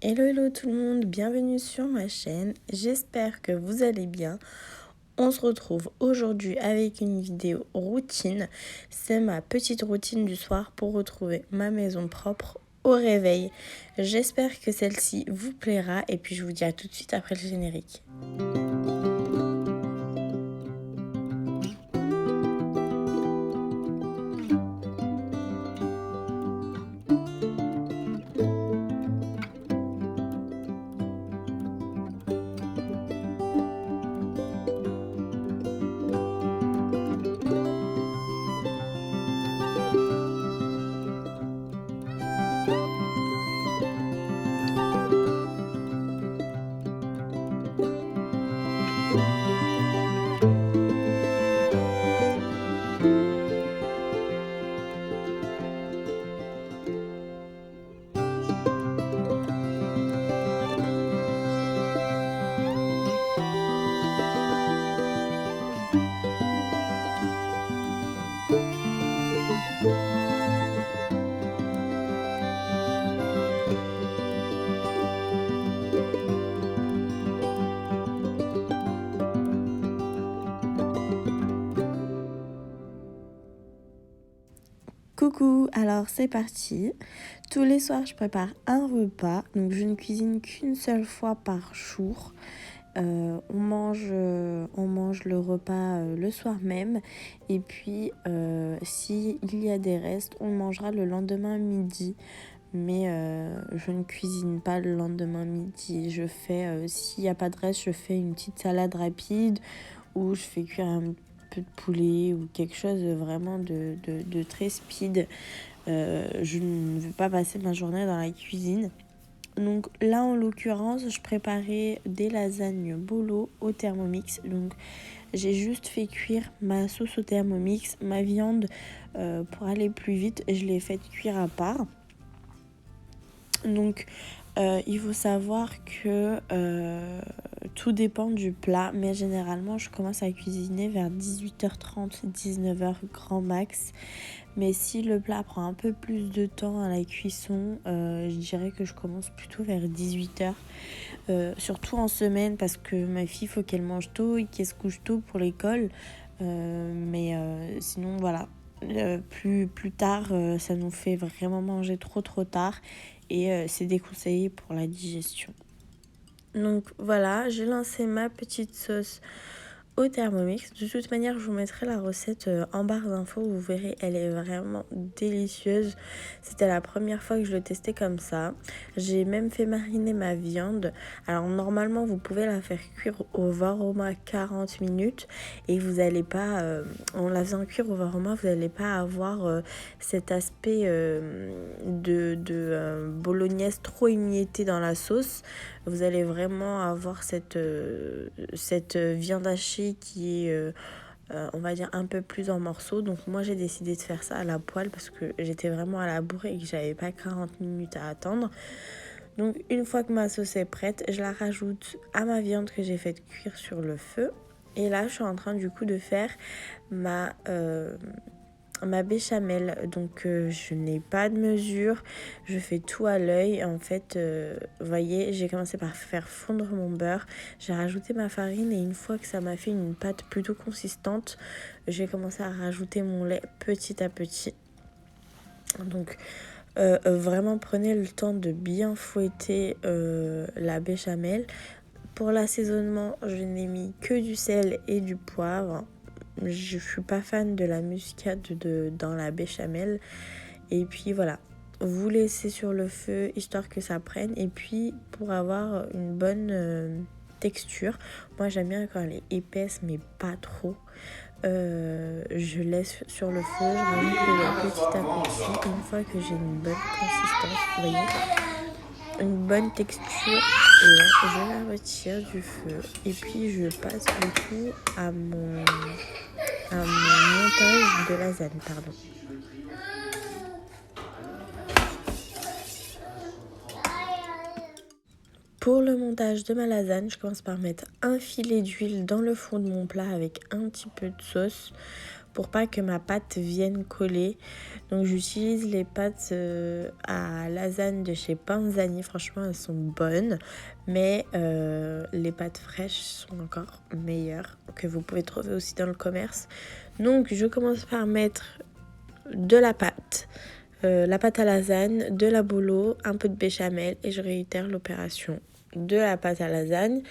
Hello hello tout le monde, bienvenue sur ma chaîne, j'espère que vous allez bien. On se retrouve aujourd'hui avec une vidéo routine, c'est ma petite routine du soir pour retrouver ma maison propre au réveil. J'espère que celle-ci vous plaira et puis je vous dis à tout de suite après le générique. Coucou, alors c'est parti. Tous les soirs je prépare un repas, donc je ne cuisine qu'une seule fois par jour. On mange le repas le soir même et puis s'il y a des restes, on mangera le lendemain midi. Mais je ne cuisine pas le lendemain midi. Je fais, s'il n'y a pas de reste, je fais une petite salade rapide ou je fais cuire un peu de poulet ou quelque chose vraiment de très speed. Je ne veux pas passer ma journée dans la cuisine. Donc là, en l'occurrence, je préparais des lasagnes bolo au Thermomix. Donc j'ai juste fait cuire ma sauce au Thermomix, ma viande pour aller plus vite. Je l'ai faite cuire à part. Donc il faut savoir que tout dépend du plat, mais généralement je commence à cuisiner vers 18h30, 19h grand max. Mais si le plat prend un peu plus de temps à la cuisson, je dirais que je commence plutôt vers 18h. Surtout en semaine parce que ma fille, faut qu'elle mange tôt et qu'elle se couche tôt pour l'école. Mais sinon voilà, plus tard, ça nous fait vraiment manger trop tard et c'est déconseillé pour la digestion. Donc voilà, j'ai lancé ma petite sauce au Thermomix. De toute manière, je vous mettrai la recette en barre d'infos. Vous verrez, elle est vraiment délicieuse. C'était la première fois que je le testais comme ça. J'ai même fait mariner ma viande. Alors normalement, vous pouvez la faire cuire au Varoma 40 minutes et vous n'allez pas, en la faisant cuire au Varoma, vous n'allez pas avoir cet aspect de bolognaise trop émiettée dans la sauce. Vous allez vraiment avoir cette viande hachée qui est, on va dire, un peu plus en morceaux. Donc moi, j'ai décidé de faire ça à la poêle parce que j'étais vraiment à la bourre et que j'avais pas 40 minutes à attendre. Donc une fois que ma sauce est prête, je la rajoute à ma viande que j'ai faite cuire sur le feu. Et là, je suis en train du coup de faire ma béchamel. Donc je n'ai pas de mesure, je fais tout à l'œil. En fait, vous voyez, j'ai commencé par faire fondre mon beurre, j'ai rajouté ma farine et une fois que ça m'a fait une pâte plutôt consistante, j'ai commencé à rajouter mon lait petit à petit. Donc vraiment prenez le temps de bien fouetter la béchamel. Pour l'assaisonnement, je n'ai mis que du sel et du poivre. Je suis pas fan de la muscade dans la béchamel. Et puis voilà, vous laissez sur le feu histoire que ça prenne. Et puis pour avoir une bonne texture, moi j'aime bien quand elle est épaisse mais pas trop. Je laisse sur le feu, je rajoute le lait petit à petit. Une fois que j'ai une bonne consistance, vous voyez, une bonne texture, et là je la retire du feu et puis je passe du coup à mon montage de lasagne, pardon. Pour le montage de ma lasagne, je commence par mettre un filet d'huile dans le fond de mon plat avec un petit peu de sauce pour pas que ma pâte vienne coller. Donc j'utilise les pâtes à lasagne de chez Panzani, franchement elles sont bonnes, mais les pâtes fraîches sont encore meilleures, que vous pouvez trouver aussi dans le commerce. Donc je commence par mettre de la pâte à lasagne, de la bolo, un peu de béchamel et je réitère l'opération. De la pâte à lasagne,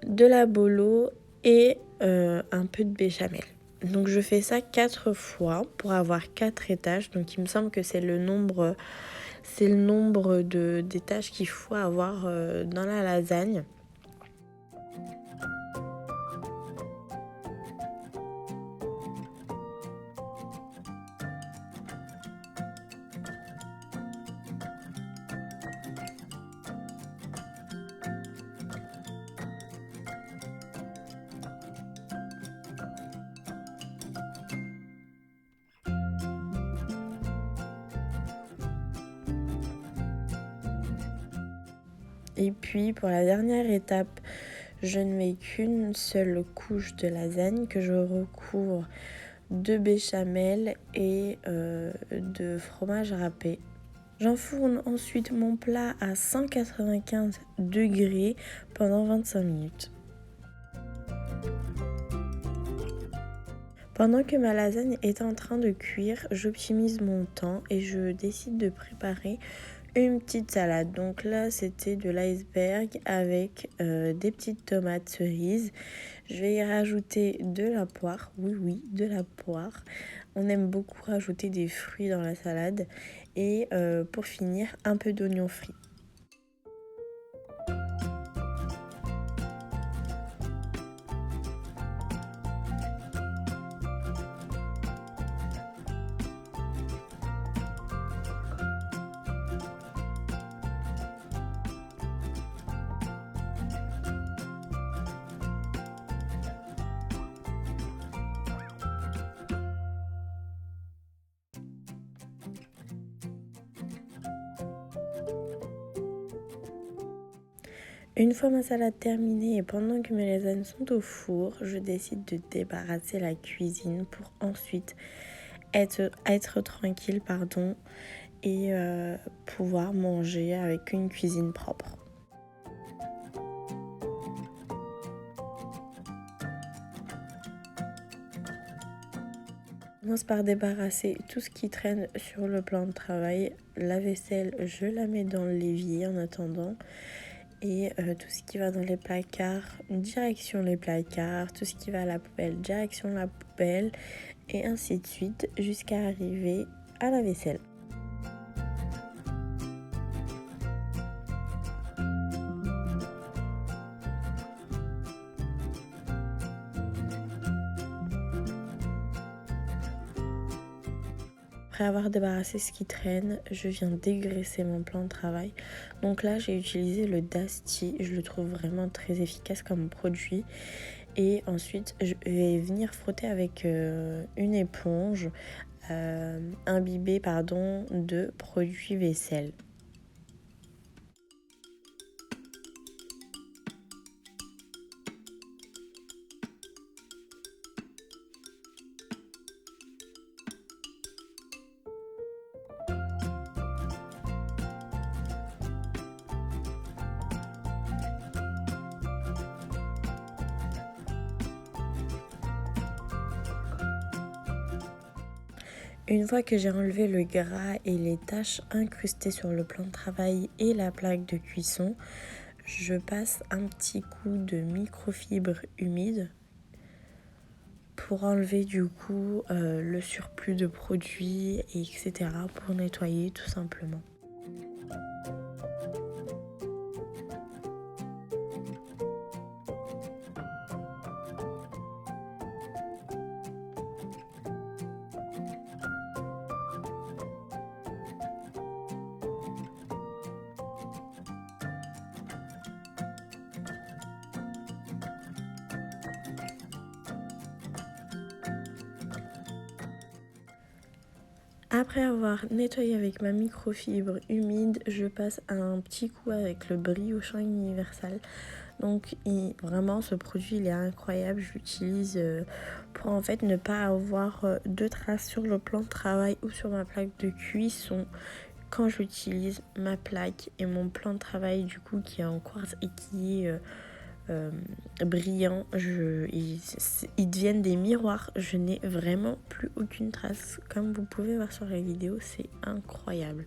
de la bolo et un peu de béchamel. Donc je fais ça 4 fois pour avoir 4 étages. Donc il me semble que c'est le nombre d'étages qu'il faut avoir dans la lasagne. Et puis pour la dernière étape, je ne mets qu'une seule couche de lasagne que je recouvre de béchamel et de fromage râpé. J'enfourne ensuite mon plat à 195 degrés pendant 25 minutes. Pendant que ma lasagne est en train de cuire, j'optimise mon temps et je décide de préparer une petite salade. Donc là, c'était de l'iceberg avec des petites tomates cerises. Je vais y rajouter de la poire. Oui, de la poire. On aime beaucoup rajouter des fruits dans la salade. Et pour finir, un peu d'oignon frit. Une fois ma salade terminée et pendant que mes lasagnes sont au four, je décide de débarrasser la cuisine pour ensuite être tranquille et pouvoir manger avec une cuisine propre. Je commence par débarrasser tout ce qui traîne sur le plan de travail. La vaisselle, je la mets dans l'évier en attendant. Et tout ce qui va dans les placards, direction les placards, tout ce qui va à la poubelle, direction la poubelle, et ainsi de suite jusqu'à arriver à la vaisselle. Après avoir débarrassé ce qui traîne, je viens dégraisser mon plan de travail. Donc là, j'ai utilisé le Dasti. Je le trouve vraiment très efficace comme produit. Et ensuite, je vais venir frotter avec une éponge imbibée de produit vaisselle. Une fois que j'ai enlevé le gras et les taches incrustées sur le plan de travail et la plaque de cuisson, je passe un petit coup de microfibre humide pour enlever du coup le surplus de produits, etc. pour nettoyer tout simplement. Après avoir nettoyé avec ma microfibre humide, je passe un petit coup avec le briochant universal Donc vraiment ce produit il est incroyable, je l'utilise pour en fait ne pas avoir de traces sur le plan de travail ou sur ma plaque de cuisson quand j'utilise ma plaque et mon plan de travail du coup qui est en quartz et qui est brillant. Ils deviennent des miroirs, je n'ai vraiment plus aucune trace. Comme vous pouvez voir sur la vidéo, c'est incroyable.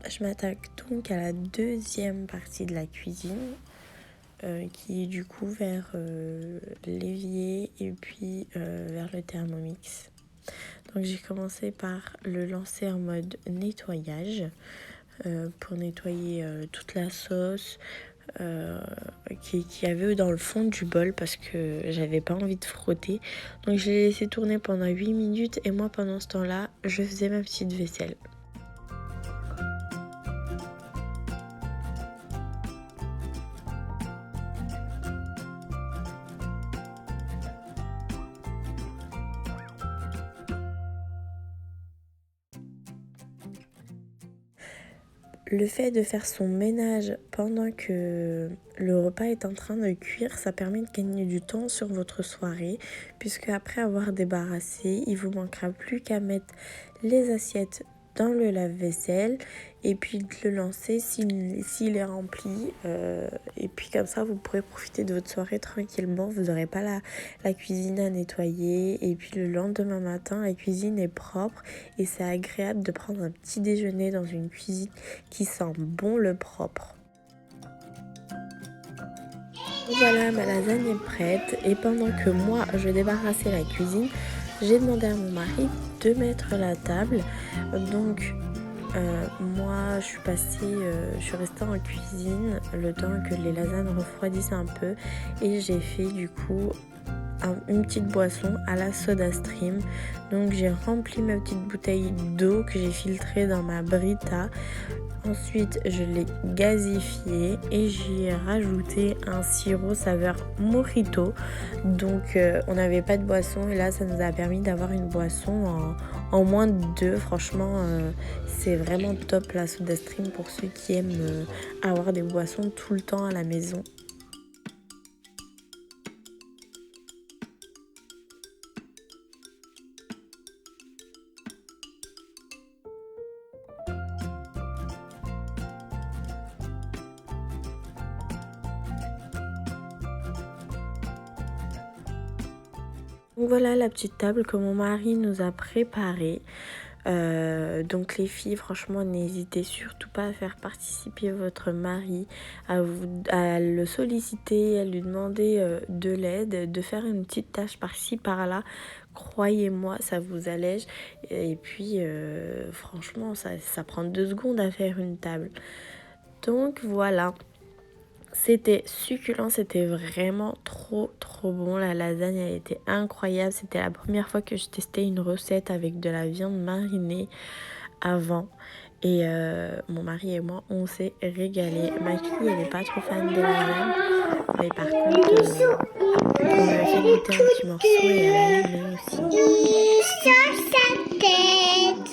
Je m'attaque donc à la deuxième partie de la cuisine qui est du coup vers l'évier et puis vers le Thermomix. Donc j'ai commencé par le lancer en mode nettoyage pour nettoyer toute la sauce qu'il y avait dans le fond du bol parce que j'avais pas envie de frotter. Donc je l'ai laissé tourner pendant 8 minutes et moi pendant ce temps-là, je faisais ma petite vaisselle. Le fait de faire son ménage pendant que le repas est en train de cuire, ça permet de gagner du temps sur votre soirée, puisque après avoir débarrassé, il vous manquera plus qu'à mettre les assiettes dans le lave-vaisselle et puis de le lancer s'il est rempli. Et puis comme ça, vous pourrez profiter de votre soirée tranquillement. Vous n'aurez pas la cuisine à nettoyer. Et puis le lendemain matin, la cuisine est propre et c'est agréable de prendre un petit déjeuner dans une cuisine qui sent bon le propre. Voilà, ma lasagne est prête et pendant que moi je débarrassais la cuisine, j'ai demandé à mon mari de mettre la table. Donc moi je suis restée en cuisine le temps que les lasagnes refroidissent un peu et j'ai fait du coup une petite boisson à la Soda Stream. Donc j'ai rempli ma petite bouteille d'eau que j'ai filtrée dans ma Brita. Ensuite, je l'ai gazifié et j'y ai rajouté un sirop saveur mojito. Donc, on n'avait pas de boisson et là, ça nous a permis d'avoir une boisson en moins de 2. Franchement, c'est vraiment top la Soda Stream pour ceux qui aiment avoir des boissons tout le temps à la maison. Donc voilà la petite table que mon mari nous a préparée. Donc les filles, franchement, n'hésitez surtout pas à faire participer votre mari, à le solliciter, à lui demander de l'aide, de faire une petite tâche par-ci, par-là. Croyez-moi, ça vous allège. Et puis, franchement, ça prend 2 secondes à faire une table. Donc voilà. C'était succulent, c'était vraiment trop bon. La lasagne elle était incroyable. C'était la première fois que je testais une recette avec de la viande marinée avant. Et mon mari et moi, on s'est régalé. Ma fille, elle n'est pas trop fan de lasagne. Mais par contre, on lui a fait goûter un petit morceau et elle a aimé aussi. Il sort sa tête.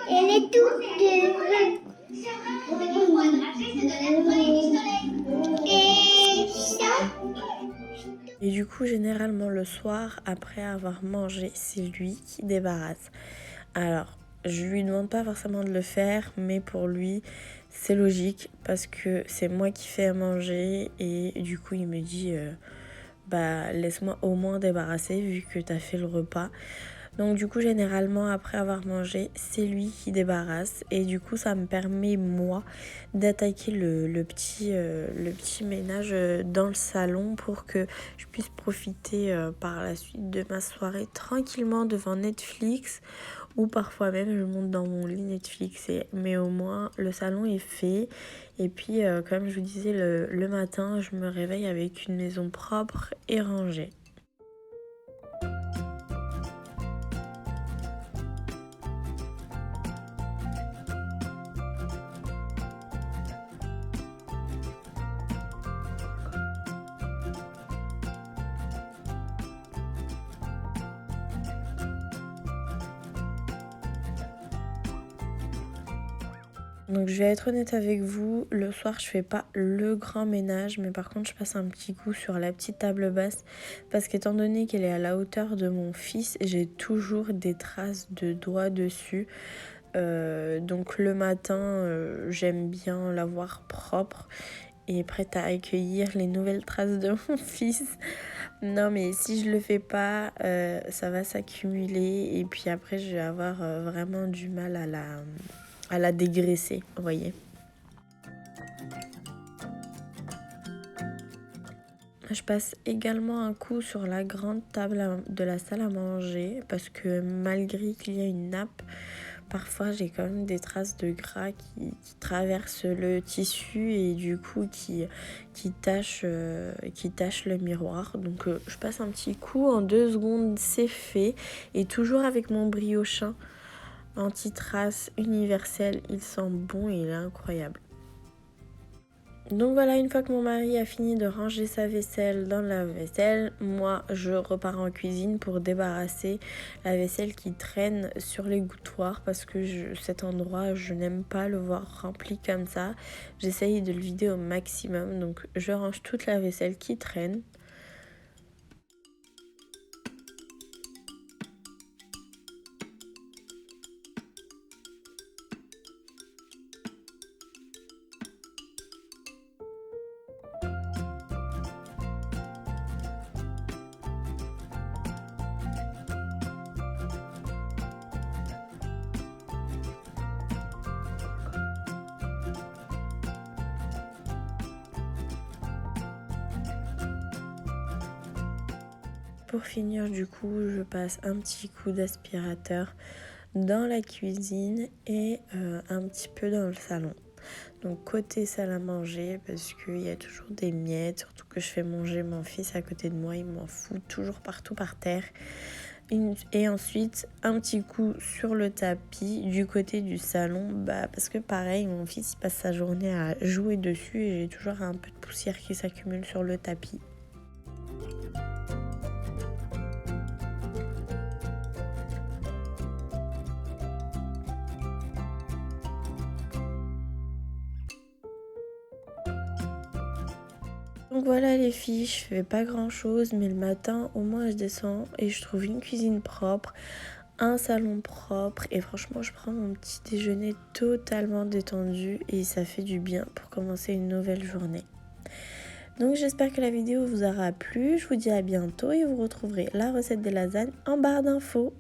Elle est toute dure. Et du coup, généralement le soir, après avoir mangé, c'est lui qui débarrasse. Alors, je lui demande pas forcément de le faire, mais pour lui, c'est logique parce que c'est moi qui fais à manger et du coup, il me dit laisse-moi au moins débarrasser vu que t'as fait le repas. Donc du coup généralement après avoir mangé c'est lui qui débarrasse et du coup ça me permet moi d'attaquer le petit ménage dans le salon pour que je puisse profiter par la suite de ma soirée tranquillement devant Netflix ou parfois même je monte dans mon lit Netflix mais au moins le salon est fait et puis comme je vous disais le matin je me réveille avec une maison propre et rangée. Donc je vais être honnête avec vous, le soir je fais pas le grand ménage, mais par contre je passe un petit coup sur la petite table basse parce qu'étant donné qu'elle est à la hauteur de mon fils, j'ai toujours des traces de doigts dessus. Donc le matin, j'aime bien l'avoir propre et prête à accueillir les nouvelles traces de mon fils. Non mais si je le fais pas, ça va s'accumuler et puis après je vais avoir vraiment du mal à la dégraisser, vous voyez. Je passe également un coup sur la grande table de la salle à manger parce que malgré qu'il y a une nappe, parfois j'ai quand même des traces de gras qui traversent le tissu et du coup qui tachent le miroir. Donc je passe un petit coup, en 2 secondes c'est fait et toujours avec mon briochin anti-trace universel, il sent bon et il est incroyable. Donc voilà, une fois que mon mari a fini de ranger sa vaisselle dans la vaisselle, moi je repars en cuisine pour débarrasser la vaisselle qui traîne sur les gouttoirs parce que cet endroit, je n'aime pas le voir rempli comme ça. J'essaye de le vider au maximum, donc je range toute la vaisselle qui traîne. Pour finir, du coup, je passe un petit coup d'aspirateur dans la cuisine et un petit peu dans le salon. Donc côté salle à manger, parce qu'il y a toujours des miettes, surtout que je fais manger mon fils à côté de moi, il m'en fout toujours partout par terre. Et ensuite un petit coup sur le tapis du côté du salon, parce que pareil, mon fils il passe sa journée à jouer dessus et j'ai toujours un peu de poussière qui s'accumule sur le tapis. Donc voilà les filles, je fais pas grand chose, mais le matin au moins je descends et je trouve une cuisine propre, un salon propre et franchement je prends mon petit déjeuner totalement détendu et ça fait du bien pour commencer une nouvelle journée. Donc j'espère que la vidéo vous aura plu, je vous dis à bientôt et vous retrouverez la recette des lasagnes en barre d'infos.